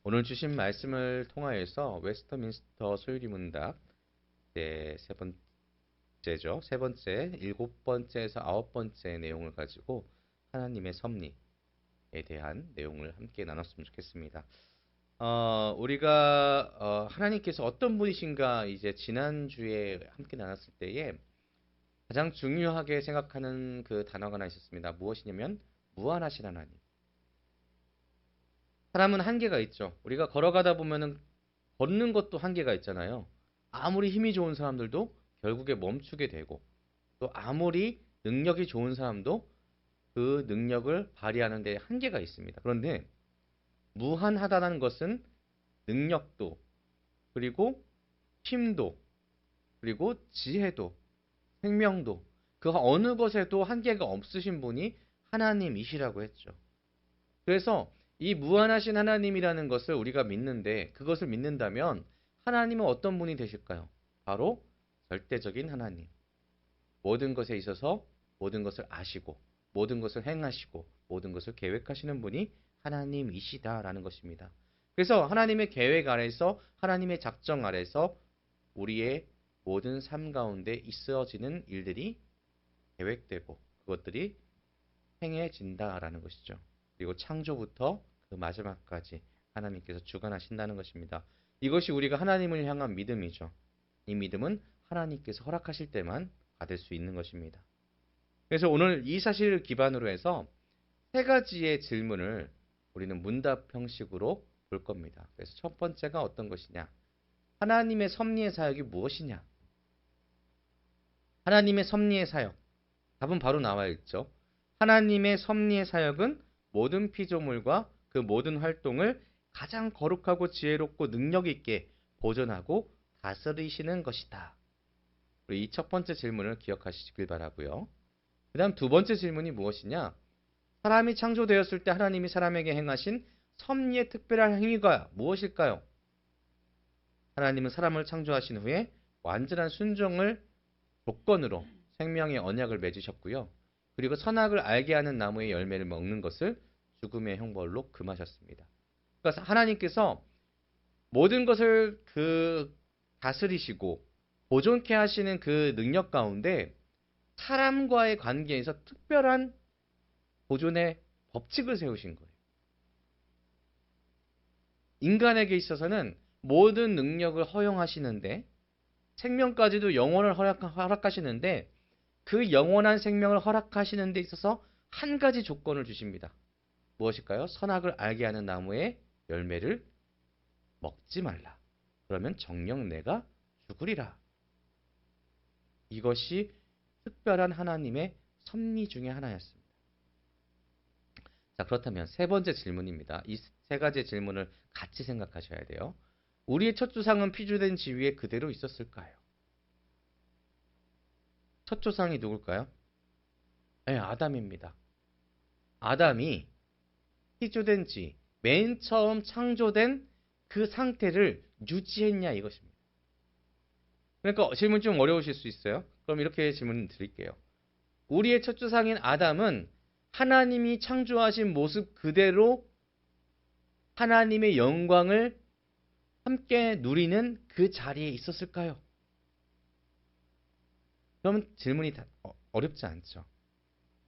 오늘 주신 말씀을 통하여서 웨스터민스터 소유리 문답 세 번째죠. 세 번째, 일곱 번째에서 아홉 번째 내용을 가지고 하나님의 섭리에 대한 내용을 함께 나눴으면 좋겠습니다. 우리가 하나님께서 어떤 분이신가 이제 지난주에 함께 나눴을 때에 가장 중요하게 생각하는 그 단어가 하나 있었습니다. 무엇이냐면 무한하신 하나님. 사람은 한계가 있죠. 우리가 걸어가다 보면은 걷는 것도 한계가 있잖아요. 아무리 힘이 좋은 사람들도 결국에 멈추게 되고 또 아무리 능력이 좋은 사람도 그 능력을 발휘하는 데 한계가 있습니다. 그런데 무한하다는 것은 능력도 그리고 힘도 그리고 지혜도 생명도 그 어느 것에도 한계가 없으신 분이 하나님이시라고 했죠. 그래서 이 무한하신 하나님이라는 것을 우리가 믿는데 그것을 믿는다면 하나님은 어떤 분이 되실까요? 바로 절대적인 하나님. 모든 것에 있어서 모든 것을 아시고 모든 것을 행하시고 모든 것을 계획하시는 분이 하나님이시다라는 것입니다. 그래서 하나님의 계획 아래서 하나님의 작정 아래서 우리의 모든 삶 가운데 있어지는 일들이 계획되고 그것들이 행해진다라는 것이죠. 그리고 창조부터 그 마지막까지 하나님께서 주관하신다는 것입니다. 이것이 우리가 하나님을 향한 믿음이죠. 이 믿음은 하나님께서 허락하실 때만 받을 수 있는 것입니다. 그래서 오늘 이 사실을 기반으로 해서 세 가지의 질문을 우리는 문답 형식으로 볼 겁니다. 그래서 첫 번째가 어떤 것이냐? 하나님의 섭리의 사역이 무엇이냐? 하나님의 섭리의 사역. 답은 바로 나와 있죠. 하나님의 섭리의 사역은 모든 피조물과 그 모든 활동을 가장 거룩하고 지혜롭고 능력 있게 보존하고 다스리시는 것이다. 우리 이 첫 번째 질문을 기억하시길 바라고요. 그 다음 두 번째 질문이 무엇이냐? 사람이 창조되었을 때 하나님이 사람에게 행하신 섭리의 특별한 행위가 무엇일까요? 하나님은 사람을 창조하신 후에 완전한 순종을 조건으로 생명의 언약을 맺으셨고요. 그리고 선악을 알게 하는 나무의 열매를 먹는 것을 죽음의 형벌로 금하셨습니다. 그러니까 하나님께서 모든 것을 다스리시고 보존케 하시는 그 능력 가운데 사람과의 관계에서 특별한 보존의 법칙을 세우신 거예요. 인간에게 있어서는 모든 능력을 허용하시는데 생명까지도 영원을 허락하시는데 그 영원한 생명을 허락하시는 데 있어서 한 가지 조건을 주십니다. 무엇일까요? 선악을 알게 하는 나무의 열매를 먹지 말라. 그러면 정녕 내가 죽으리라. 이것이 특별한 하나님의 섭리 중에 하나였습니다. 자, 그렇다면 세 번째 질문입니다. 이 세 가지 질문을 같이 생각하셔야 돼요. 우리의 첫 조상은 피조된 지위에 그대로 있었을까요? 첫 조상이 누굴까요? 네, 아담입니다. 아담이 피조된 지, 맨 처음 창조된 그 상태를 유지했냐 이것입니다. 그러니까 질문 좀 어려우실 수 있어요. 그럼 이렇게 질문 드릴게요. 우리의 첫 조상인 아담은 하나님이 창조하신 모습 그대로 하나님의 영광을 함께 누리는 그 자리에 있었을까요? 그러면 질문이 어렵지 않죠.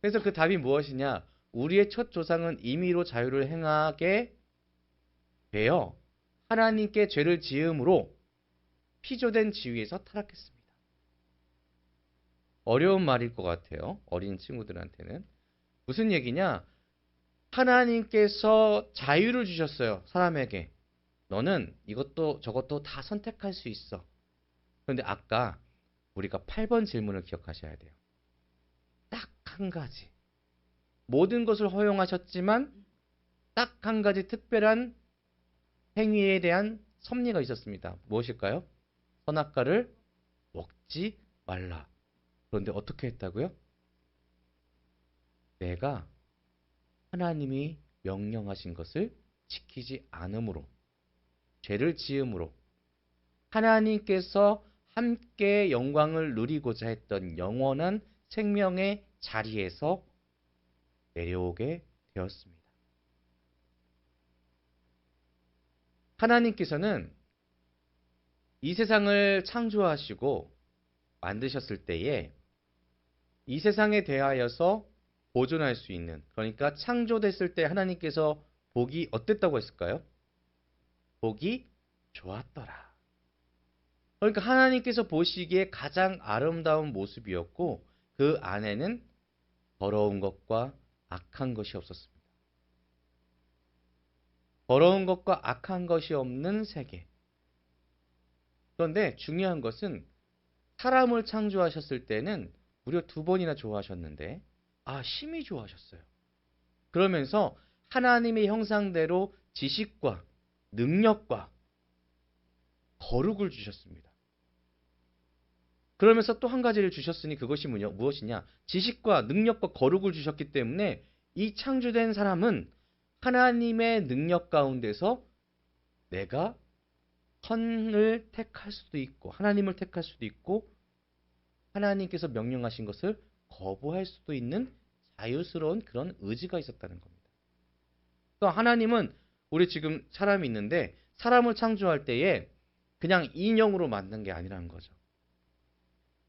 그래서 그 답이 무엇이냐? 우리의 첫 조상은 임의로 자유를 행하게 되어 하나님께 죄를 지음으로 피조된 지위에서 타락했습니다. 어려운 말일 것 같아요. 어린 친구들한테는. 무슨 얘기냐? 하나님께서 자유를 주셨어요. 사람에게. 너는 이것도 저것도 다 선택할 수 있어. 그런데 아까 우리가 8번 질문을 기억하셔야 돼요. 딱 한 가지. 모든 것을 허용하셨지만 딱 한 가지 특별한 행위에 대한 섭리가 있었습니다. 무엇일까요? 선악과를 먹지 말라. 그런데 어떻게 했다고요? 내가 하나님이 명령하신 것을 지키지 않음으로, 죄를 지음으로 하나님께서 함께 영광을 누리고자 했던 영원한 생명의 자리에서 내려오게 되었습니다. 하나님께서는 이 세상을 창조하시고 만드셨을 때에 이 세상에 대하여서 보존할 수 있는, 그러니까 창조됐을 때 하나님께서 보기 어땠다고 했을까요? 보기 좋았더라. 그러니까 하나님께서 보시기에 가장 아름다운 모습이었고 그 안에는 더러운 것과 악한 것이 없었습니다. 더러운 것과 악한 것이 없는 세계. 그런데 중요한 것은 사람을 창조하셨을 때는 무려 2번이나 좋아하셨는데 심히 좋아하셨어요. 그러면서 하나님의 형상대로 지식과 능력과 거룩을 주셨습니다. 그러면서 또 한 가지를 주셨으니 그것이 무엇이냐? 지식과 능력과 거룩을 주셨기 때문에 이 창조된 사람은 하나님의 능력 가운데서 내가 선을 택할 수도 있고 하나님을 택할 수도 있고 하나님께서 명령하신 것을 거부할 수도 있는 자유스러운 그런 의지가 있었다는 겁니다. 그러니까 하나님은 우리 지금 사람이 있는데 사람을 창조할 때에 그냥 인형으로 만든 게 아니라는 거죠.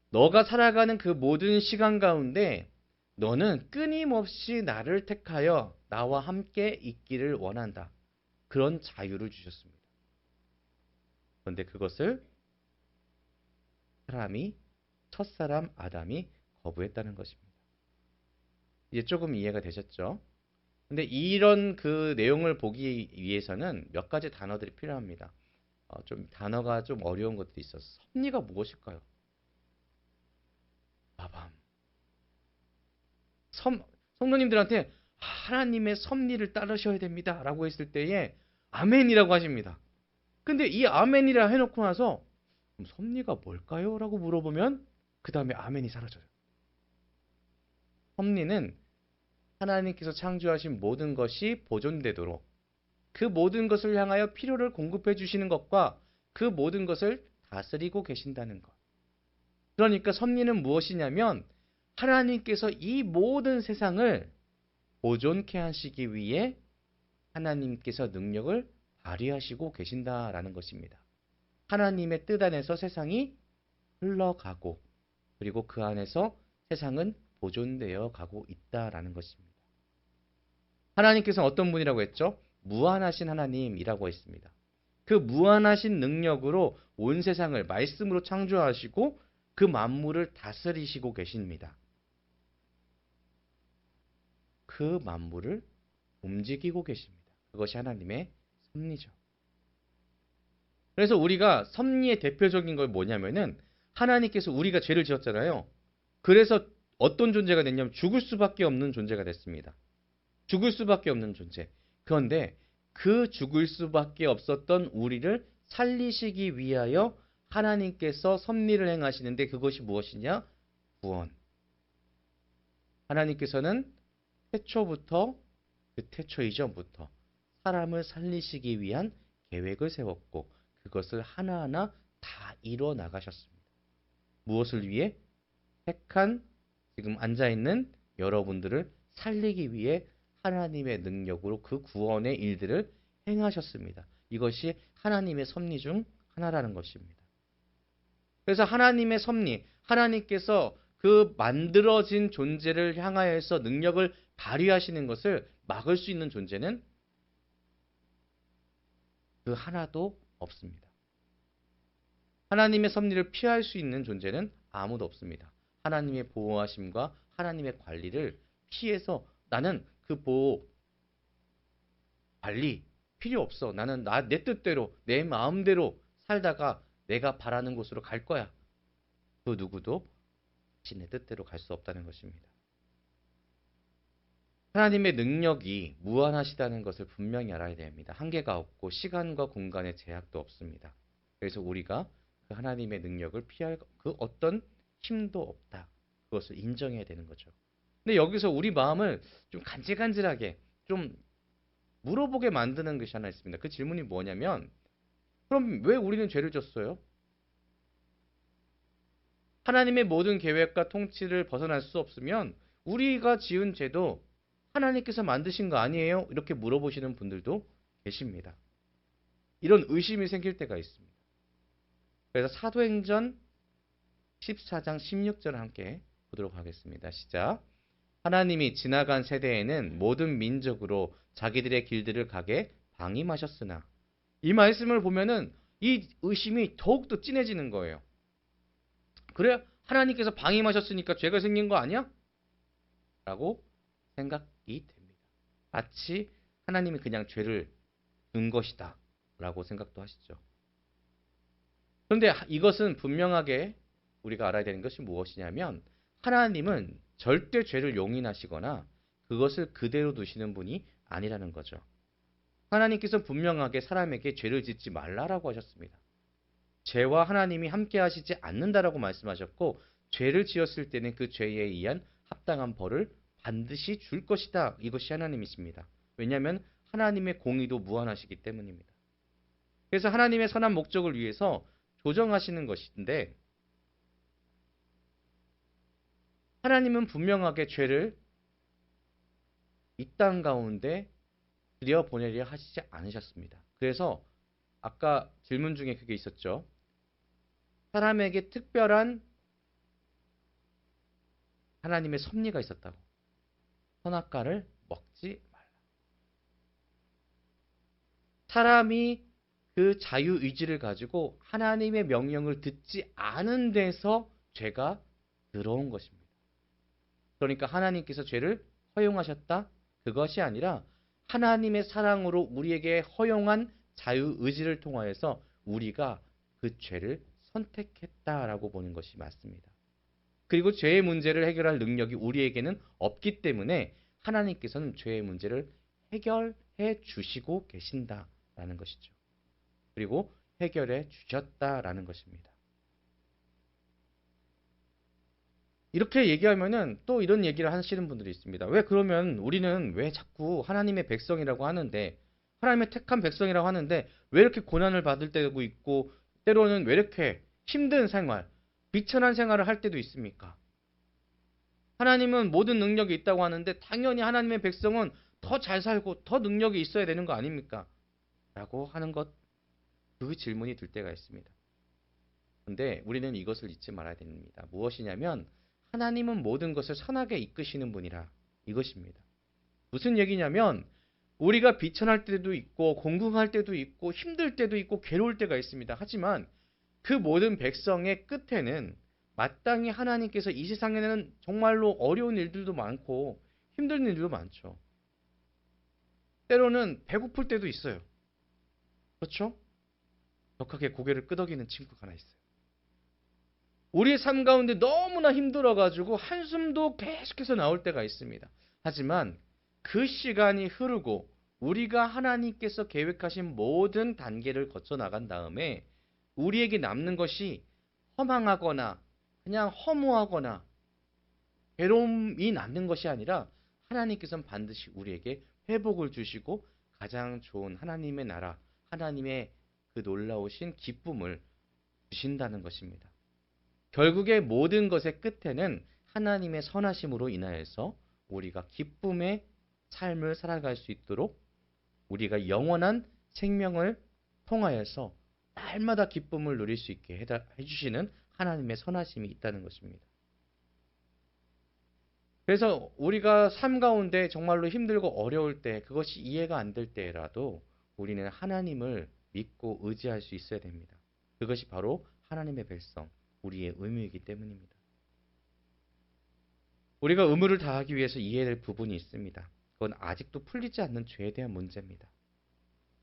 너가 살아가는 그 모든 시간 가운데 너는 끊임없이 나를 택하여 나와 함께 있기를 원한다. 그런 자유를 주셨습니다. 그런데 그것을 첫사람 아담이 거부했다는 것입니다. 이제 조금 이해가 되셨죠? 근데 이런 그 내용을 보기 위해서는 몇 가지 단어들이 필요합니다. 좀 단어가 좀 어려운 것들이 있어서 섭리가 무엇일까요? 빠밤. 성도님들한테 하나님의 섭리를 따르셔야 됩니다. 라고 했을 때에 아멘이라고 하십니다. 근데 이 아멘이라 해놓고 나서 그럼 섭리가 뭘까요? 라고 물어보면 그 다음에 아멘이 사라져요. 섭리는 하나님께서 창조하신 모든 것이 보존되도록 그 모든 것을 향하여 필요를 공급해 주시는 것과 그 모든 것을 다스리고 계신다는 것. 그러니까 섭리는 무엇이냐면 하나님께서 이 모든 세상을 보존케 하시기 위해 하나님께서 능력을 발휘하시고 계신다라는 것입니다. 하나님의 뜻 안에서 세상이 흘러가고 그리고 그 안에서 세상은 보존되어 가고 있다라는 것입니다. 하나님께서는 어떤 분이라고 했죠? 무한하신 하나님이라고 했습니다. 그 무한하신 능력으로 온 세상을 말씀으로 창조하시고 그 만물을 다스리시고 계십니다. 그 만물을 움직이고 계십니다. 그것이 하나님의 섭리죠. 그래서 우리가 섭리의 대표적인 걸 뭐냐면은 하나님께서 우리가 죄를 지었잖아요. 그래서 어떤 존재가 됐냐면 죽을 수밖에 없는 존재가 됐습니다. 죽을 수밖에 없는 존재. 그런데 그 죽을 수밖에 없었던 우리를 살리시기 위하여 하나님께서 섭리를 행하시는데 그것이 무엇이냐? 구원. 하나님께서는 태초 이전부터 사람을 살리시기 위한 계획을 세웠고 그것을 하나하나 다 이뤄 나가셨습니다. 무엇을 위해? 택한 지금 앉아있는 여러분들을 살리기 위해 하나님의 능력으로 그 구원의 일들을 행하셨습니다. 이것이 하나님의 섭리 중 하나라는 것입니다. 그래서 하나님의 섭리, 하나님께서 그 만들어진 존재를 향하여서 능력을 발휘하시는 것을 막을 수 있는 존재는 그 하나도 없습니다. 하나님의 섭리를 피할 수 있는 존재는 아무도 없습니다. 하나님의 보호하심과 하나님의 관리를 피해서 나는 그 보호, 관리 필요 없어. 나는 내 뜻대로, 내 마음대로 살다가 내가 바라는 곳으로 갈 거야. 그 누구도 자신의 뜻대로 갈 수 없다는 것입니다. 하나님의 능력이 무한하시다는 것을 분명히 알아야 됩니다. 한계가 없고 시간과 공간의 제약도 없습니다. 그래서 우리가 그 하나님의 능력을 피할 그 어떤 힘도 없다. 그것을 인정해야 되는 거죠. 근데 여기서 우리 마음을 좀 간질간질하게 좀 물어보게 만드는 것이 하나 있습니다. 그 질문이 뭐냐면 그럼 왜 우리는 죄를 졌어요? 하나님의 모든 계획과 통치를 벗어날 수 없으면 우리가 지은 죄도 하나님께서 만드신 거 아니에요? 이렇게 물어보시는 분들도 계십니다. 이런 의심이 생길 때가 있습니다. 그래서 사도행전 14장 16절을 함께 보도록 하겠습니다. 시작. 하나님이 지나간 세대에는 모든 민족으로 자기들의 길들을 가게 방임하셨으나, 이 말씀을 보면은 이 의심이 더욱더 진해지는 거예요. 그래? 하나님께서 방임하셨으니까 죄가 생긴 거 아니야? 라고 생각이 됩니다. 마치 하나님이 그냥 죄를 준 것이다 라고 생각도 하시죠. 그런데 이것은 분명하게 우리가 알아야 되는 것이 무엇이냐면, 하나님은 절대 죄를 용인하시거나 그것을 그대로 두시는 분이 아니라는 거죠. 하나님께서 분명하게 사람에게 죄를 짓지 말라라고 하셨습니다. 죄와 하나님이 함께 하시지 않는다라고 말씀하셨고, 죄를 지었을 때는 그 죄에 의한 합당한 벌을 반드시 줄 것이다. 이것이 하나님이십니다. 왜냐하면 하나님의 공의도 무한하시기 때문입니다. 그래서 하나님의 선한 목적을 위해서 조정하시는 것인데, 하나님은 분명하게 죄를 이 땅 가운데 들여보내려 하시지 않으셨습니다. 그래서 아까 질문 중에 그게 있었죠. 사람에게 특별한 하나님의 섭리가 있었다고. 선악과를 먹지 말라. 사람이 그 자유의지를 가지고 하나님의 명령을 듣지 않은 데서 죄가 들어온 것입니다. 그러니까 하나님께서 죄를 허용하셨다? 그것이 아니라 하나님의 사랑으로 우리에게 허용한 자유의지를 통하여서 우리가 그 죄를 선택했다라고 보는 것이 맞습니다. 그리고 죄의 문제를 해결할 능력이 우리에게는 없기 때문에 하나님께서는 죄의 문제를 해결해 주시고 계신다라는 것이죠. 그리고 해결해 주셨다라는 것입니다. 이렇게 얘기하면은 또 이런 얘기를 하시는 분들이 있습니다. 왜 그러면 우리는 왜 자꾸 하나님의 백성이라고 하는데, 하나님의 택한 백성이라고 하는데 왜 이렇게 고난을 받을 때도 있고 때로는 왜 이렇게 힘든 생활, 비천한 생활을 할 때도 있습니까? 하나님은 모든 능력이 있다고 하는데 당연히 하나님의 백성은 더 잘 살고 더 능력이 있어야 되는 거 아닙니까? 라고 하는 것, 그 질문이 들 때가 있습니다. 그런데 우리는 이것을 잊지 말아야 됩니다. 무엇이냐면 하나님은 모든 것을 선하게 이끄시는 분이라, 이것입니다. 무슨 얘기냐면 우리가 비천할 때도 있고 공경할 때도 있고 힘들 때도 있고 괴로울 때가 있습니다. 하지만 그 모든 백성의 끝에는 마땅히 하나님께서 이 세상에는 정말로 어려운 일들도 많고 힘든 일들도 많죠. 때로는 배고플 때도 있어요. 그렇죠? 격하게 고개를 끄덕이는 친구가 하나 있어요. 우리의 삶 가운데 너무나 힘들어가지고 한숨도 계속해서 나올 때가 있습니다. 하지만 그 시간이 흐르고 우리가 하나님께서 계획하신 모든 단계를 거쳐 나간 다음에 우리에게 남는 것이 허망하거나 그냥 허무하거나 괴로움이 남는 것이 아니라, 하나님께서는 반드시 우리에게 회복을 주시고 가장 좋은 하나님의 나라, 하나님의 그 놀라우신 기쁨을 주신다는 것입니다. 결국에 모든 것의 끝에는 하나님의 선하심으로 인하여서 우리가 기쁨의 삶을 살아갈 수 있도록 우리가 영원한 생명을 통하여서 날마다 기쁨을 누릴 수 있게 해주시는 하나님의 선하심이 있다는 것입니다. 그래서 우리가 삶 가운데 정말로 힘들고 어려울 때, 그것이 이해가 안 될 때라도 우리는 하나님을 믿고 의지할 수 있어야 됩니다. 그것이 바로 하나님의 백성, 우리의 의무이기 때문입니다. 우리가 의무를 다하기 위해서 이해할 부분이 있습니다. 그건 아직도 풀리지 않는 죄에 대한 문제입니다.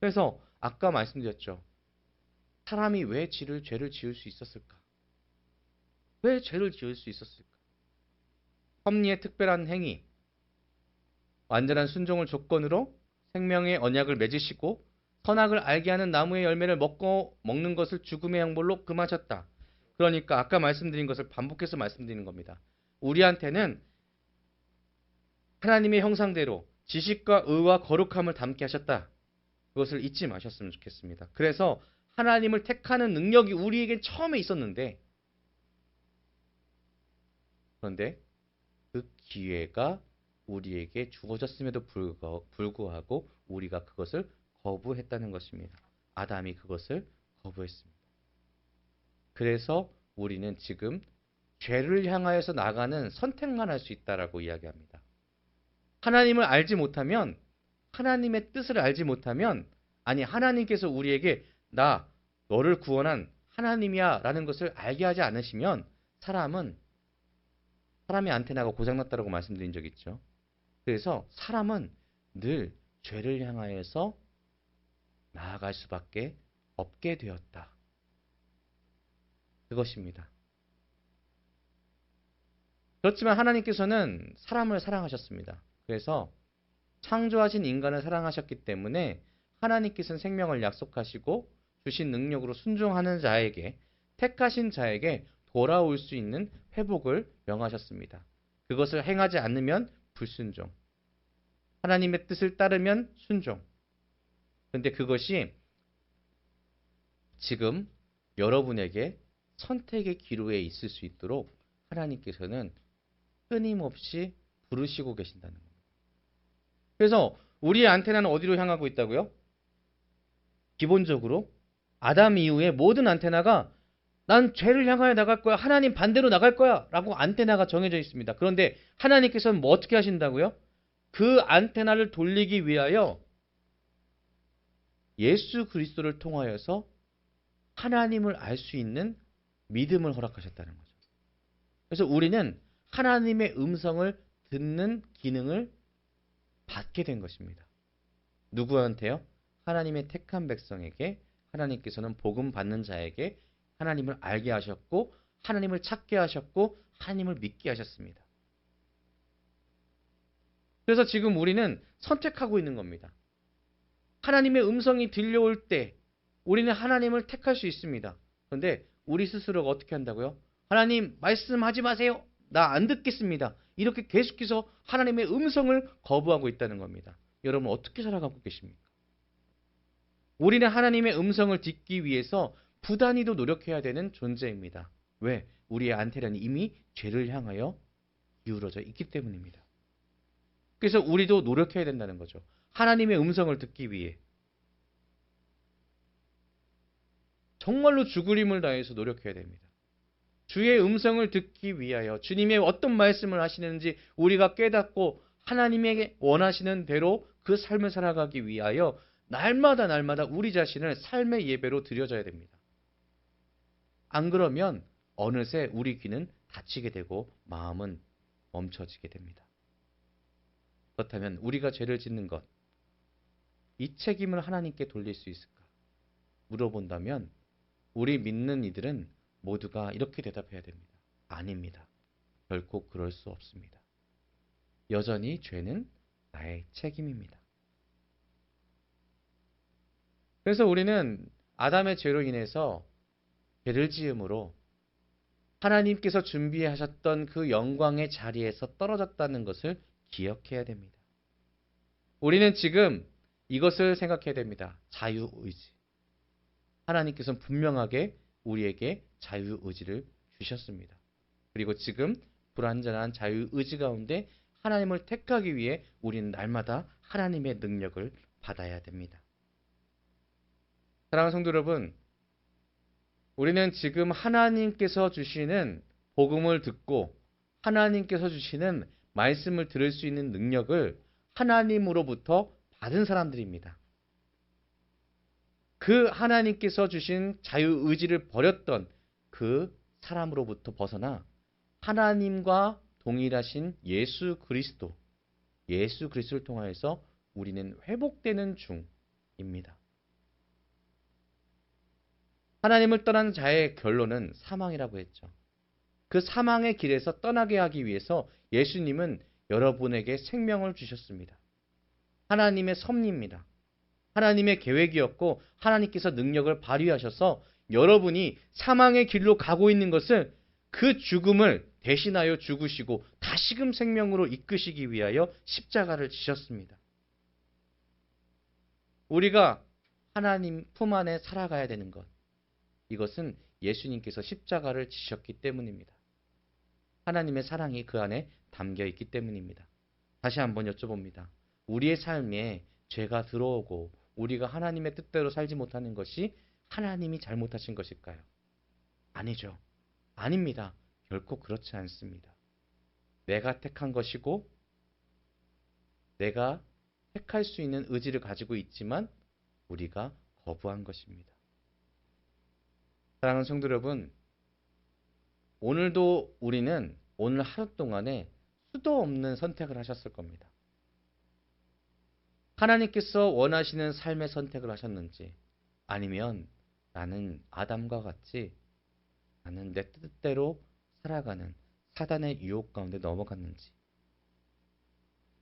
그래서 아까 말씀드렸죠. 사람이 왜 죄를 지을 수 있었을까? 왜 죄를 지을 수 있었을까? 섭리의 특별한 행위, 완전한 순종을 조건으로 생명의 언약을 맺으시고 선악을 알게 하는 나무의 열매를 먹는 것을 죽음의 형벌로 금하셨다. 그러니까 아까 말씀드린 것을 반복해서 말씀드리는 겁니다. 우리한테는 하나님의 형상대로 지식과 의와 거룩함을 담게 하셨다. 그것을 잊지 마셨으면 좋겠습니다. 그래서 하나님을 택하는 능력이 우리에게 처음에 있었는데, 그런데 그 기회가 우리에게 주어졌음에도 불구하고 우리가 그것을 거부했다는 것입니다. 아담이 그것을 거부했습니다. 그래서 우리는 지금 죄를 향하여서 나가는 선택만 할 수 있다라고 이야기합니다. 하나님을 알지 못하면, 하나님의 뜻을 알지 못하면, 아니 하나님께서 우리에게 나 너를 구원한 하나님이야 라는 것을 알게 하지 않으시면 사람의 안테나가 고장났다고 말씀드린 적 있죠. 그래서 사람은 늘 죄를 향하여서 나아갈 수밖에 없게 되었다. 그것입니다. 그렇지만 하나님께서는 사람을 사랑하셨습니다. 그래서 창조하신 인간을 사랑하셨기 때문에 하나님께서는 생명을 약속하시고 주신 능력으로 순종하는 자에게, 택하신 자에게 돌아올 수 있는 회복을 명하셨습니다. 그것을 행하지 않으면 불순종, 하나님의 뜻을 따르면 순종. 그런데 그것이 지금 여러분에게 선택의 기로에 있을 수 있도록 하나님께서는 끊임없이 부르시고 계신다는 겁니다. 그래서 우리의 안테나는 어디로 향하고 있다고요? 기본적으로 아담 이후에 모든 안테나가 난 죄를 향하여 나갈 거야. 하나님 반대로 나갈 거야. 라고 안테나가 정해져 있습니다. 그런데 하나님께서는 뭐 어떻게 하신다고요? 그 안테나를 돌리기 위하여 예수 그리스도를 통하여서 하나님을 알 수 있는 믿음을 허락하셨다는 거죠. 그래서 우리는 하나님의 음성을 듣는 기능을 받게 된 것입니다. 누구한테요? 하나님의 택한 백성에게, 하나님께서는 복음 받는 자에게 하나님을 알게 하셨고 하나님을 찾게 하셨고 하나님을 믿게 하셨습니다. 그래서 지금 우리는 선택하고 있는 겁니다. 하나님의 음성이 들려올 때 우리는 하나님을 택할 수 있습니다. 그런데 우리 스스로가 어떻게 한다고요? 하나님 말씀하지 마세요. 나 안 듣겠습니다. 이렇게 계속해서 하나님의 음성을 거부하고 있다는 겁니다. 여러분 어떻게 살아가고 계십니까? 우리는 하나님의 음성을 듣기 위해서 부단히도 노력해야 되는 존재입니다. 왜? 우리의 안테나는 이미 죄를 향하여 기울어져 있기 때문입니다. 그래서 우리도 노력해야 된다는 거죠. 하나님의 음성을 듣기 위해. 정말로 죽을 힘을 다해서 노력해야 됩니다. 주의 음성을 듣기 위하여 주님의 어떤 말씀을 하시는지 우리가 깨닫고 하나님에게 원하시는 대로 그 삶을 살아가기 위하여 날마다 우리 자신을 삶의 예배로 드려져야 됩니다. 안 그러면 어느새 우리 귀는 닫히게 되고 마음은 멈춰지게 됩니다. 그렇다면 우리가 죄를 짓는 것, 이 책임을 하나님께 돌릴 수 있을까? 물어본다면 우리 믿는 이들은 모두가 이렇게 대답해야 됩니다. 아닙니다. 결코 그럴 수 없습니다. 여전히 죄는 나의 책임입니다. 그래서 우리는 아담의 죄로 인해서 죄를 지음으로 하나님께서 준비하셨던 그 영광의 자리에서 떨어졌다는 것을 기억해야 됩니다. 우리는 지금 이것을 생각해야 됩니다. 자유의지. 하나님께서는 분명하게 우리에게 자유의지를 주셨습니다. 그리고 지금 불완전한 자유의지 가운데 하나님을 택하기 위해 우리는 날마다 하나님의 능력을 받아야 됩니다. 사랑하는 성도 여러분, 우리는 지금 하나님께서 주시는 복음을 듣고 하나님께서 주시는 말씀을 들을 수 있는 능력을 하나님으로부터 받은 사람들입니다. 그 하나님께서 주신 자유의지를 버렸던 그 사람으로부터 벗어나 하나님과 동일하신 예수 그리스도를 통하여서 우리는 회복되는 중입니다. 하나님을 떠난 자의 결론은 사망이라고 했죠. 그 사망의 길에서 떠나게 하기 위해서 예수님은 여러분에게 생명을 주셨습니다. 하나님의 섭리입니다. 하나님의 계획이었고 하나님께서 능력을 발휘하셔서 여러분이 사망의 길로 가고 있는 것을 그 죽음을 대신하여 죽으시고 다시금 생명으로 이끄시기 위하여 십자가를 지셨습니다. 우리가 하나님 품 안에 살아가야 되는 것, 이것은 예수님께서 십자가를 지셨기 때문입니다. 하나님의 사랑이 그 안에 담겨 있기 때문입니다. 다시 한번 여쭤봅니다. 우리의 삶에 죄가 들어오고 우리가 하나님의 뜻대로 살지 못하는 것이 하나님이 잘못하신 것일까요? 아니죠. 아닙니다. 결코 그렇지 않습니다. 내가 택한 것이고 내가 택할 수 있는 의지를 가지고 있지만 우리가 거부한 것입니다. 사랑하는 성도 여러분, 오늘도 우리는 오늘 하루 동안에 수도 없는 선택을 하셨을 겁니다. 하나님께서 원하시는 삶의 선택을 하셨는지, 아니면 나는 아담과 같이 나는 내 뜻대로 살아가는 사단의 유혹 가운데 넘어갔는지,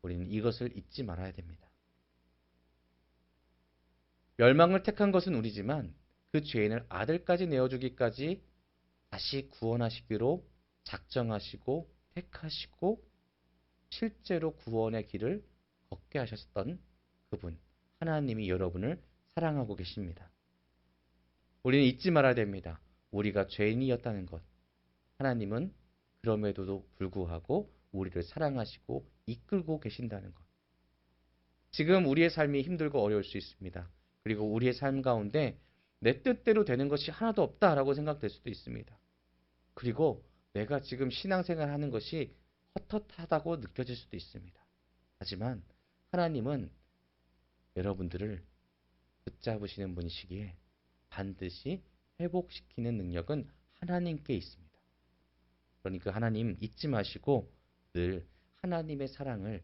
우리는 이것을 잊지 말아야 됩니다. 멸망을 택한 것은 우리지만 그 죄인을 아들까지 내어주기까지 다시 구원하시기로 작정하시고 택하시고 실제로 구원의 길을 걷게 하셨던 그분, 하나님이 여러분을 사랑하고 계십니다. 우리는 잊지 말아야 됩니다. 우리가 죄인이었다는 것. 하나님은 그럼에도 불구하고 우리를 사랑하시고 이끌고 계신다는 것. 지금 우리의 삶이 힘들고 어려울 수 있습니다. 그리고 우리의 삶 가운데 내 뜻대로 되는 것이 하나도 없다라고 생각될 수도 있습니다. 그리고 내가 지금 신앙생활 하는 것이 헛헛하다고 느껴질 수도 있습니다. 하지만 하나님은 여러분들을 붙잡으시는 분이시기에 반드시 회복시키는 능력은 하나님께 있습니다. 그러니까 하나님 잊지 마시고 늘 하나님의 사랑을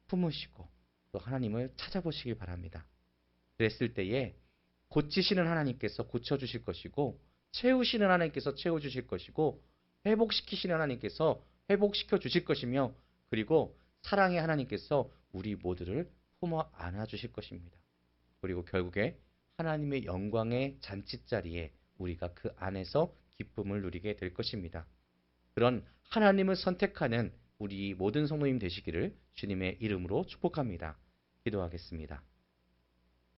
품으시고 또 하나님을 찾아보시길 바랍니다. 그랬을 때에 고치시는 하나님께서 고쳐주실 것이고 채우시는 하나님께서 채워주실 것이고 회복시키시는 하나님께서 회복시켜 주실 것이며 그리고 사랑의 하나님께서 우리 모두를 품어 안아주실 것입니다. 그리고 결국에 하나님의 영광의 잔치자리에 우리가 그 안에서 기쁨을 누리게 될 것입니다. 그런 하나님을 선택하는 우리 모든 성도님 되시기를 주님의 이름으로 축복합니다. 기도하겠습니다.